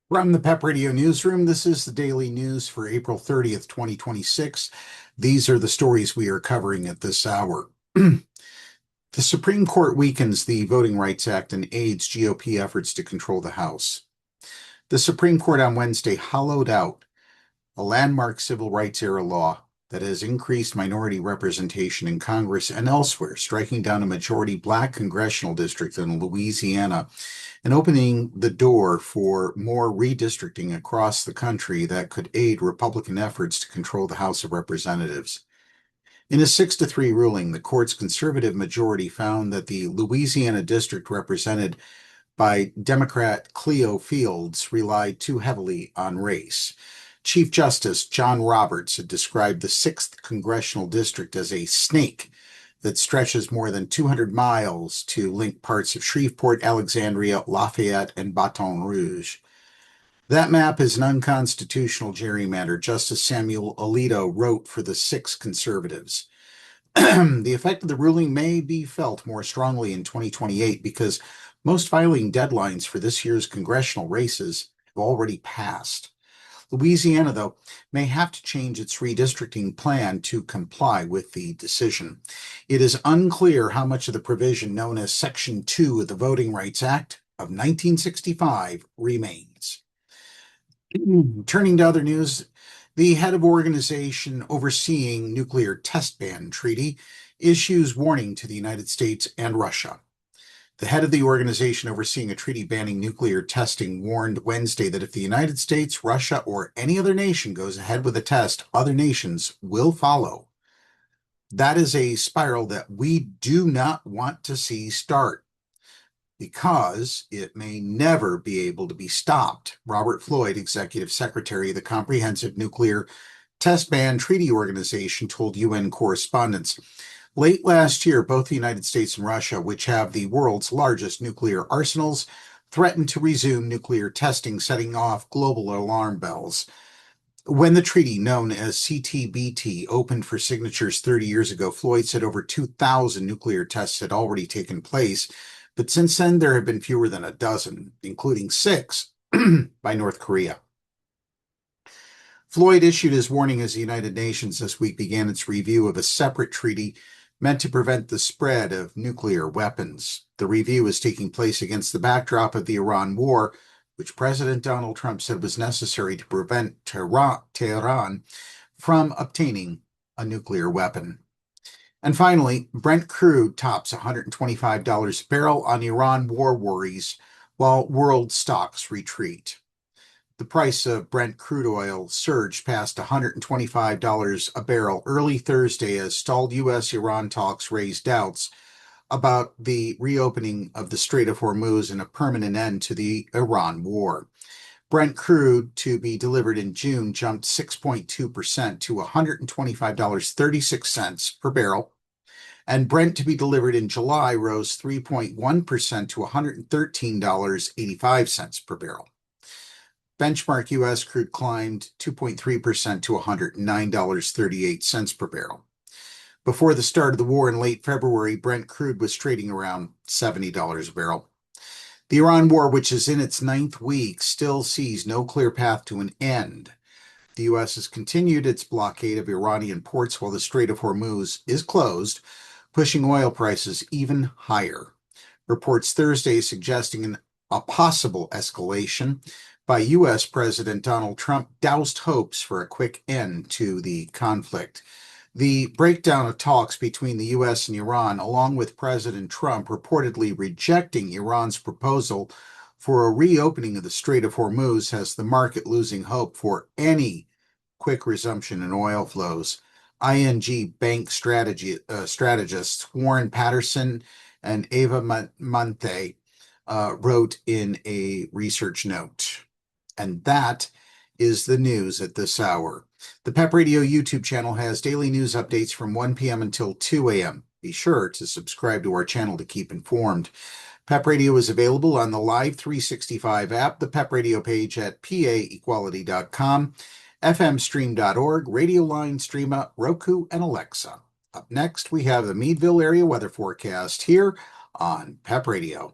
From the PEP Radio Newsroom, this is the daily news for April 30th, 2026. These are the stories we are covering at this hour. The Supreme Court weakens the Voting Rights Act and aids GOP efforts to control the House. The Supreme Court on Wednesday hollowed out a landmark civil rights era law that has increased minority representation in Congress and elsewhere, striking down a majority black congressional district in Louisiana and opening the door for more redistricting across the country that could aid Republican efforts to control the House of Representatives. In a 6-3 ruling, the court's conservative majority found that the Louisiana district represented by Democrat Cleo Fields relied too heavily on race. Chief Justice John Roberts had described the 6th Congressional District as a snake that stretches more than 200 miles to link parts of Shreveport, Alexandria, Lafayette, and Baton Rouge. That map is an unconstitutional gerrymander, Justice Samuel Alito wrote for the 6 conservatives. The effect of the ruling may be felt more strongly in 2028 because most filing deadlines for this year's congressional races have already passed. Louisiana, though, may have to change its redistricting plan to comply with the decision. It is unclear how much of the provision known as Section 2 of the Voting Rights Act of 1965 remains. Turning to other news, the head of organization overseeing nuclear test ban treaty issues warning to the United States and Russia. The head of the organization overseeing a treaty banning nuclear testing warned Wednesday that if the United States, Russia, or any other nation goes ahead with a test, other nations will follow. That is a spiral that we do not want to see start because it may never be able to be stopped. Robert Floyd, executive secretary of the Comprehensive Nuclear Test Ban Treaty Organization, told UN correspondents. Late last year, both the United States and Russia, which have the world's largest nuclear arsenals, threatened to resume nuclear testing, setting off global alarm bells. When the treaty, known as CTBT, opened for signatures 30 years ago, Floyd said over 2,000 nuclear tests had already taken place, but since then there have been fewer than a dozen, including 6 by North Korea. Floyd issued his warning as the United Nations this week began its review of a separate treaty meant to prevent the spread of nuclear weapons. The review is taking place against the backdrop of the Iran war, which President Donald Trump said was necessary to prevent Tehran from obtaining a nuclear weapon. And finally, Brent crude tops $125 a barrel on Iran war worries while world stocks retreat. The price of Brent crude oil surged past $125 a barrel early Thursday as stalled U.S.-Iran talks raised doubts about the reopening of the Strait of Hormuz and a permanent end to the Iran war. Brent crude to be delivered in June jumped 6.2% to $125.36 per barrel, and Brent to be delivered in July rose 3.1% to $113.85 per barrel. Benchmark U.S. crude climbed 2.3% to $109.38 per barrel. Before the start of the war in late February, Brent crude was trading around $70 a barrel. The Iran war, which is in its 9th week, still sees no clear path to an end. The U.S. has continued its blockade of Iranian ports while the Strait of Hormuz is closed, pushing oil prices even higher. Reports Thursday suggesting a possible escalation by U.S. President Donald Trump doused hopes for a quick end to the conflict. The breakdown of talks between the U.S. and Iran, along with President Trump reportedly rejecting Iran's proposal for a reopening of the Strait of Hormuz, has the market losing hope for any quick resumption in oil flows. ING bank strategists Warren Patterson and Ava Monte wrote in a research note. And that is the news at this hour. The PEP Radio YouTube channel has daily news updates from 1 p.m. until 2 a.m. Be sure to subscribe to our channel to keep informed. PEP Radio is available on the Live 365 app, the PEP Radio page at paequality.com, fmstream.org, Radio Line, Streama, Roku, and Alexa. Up next, we have the Meadville area weather forecast here on PEP Radio.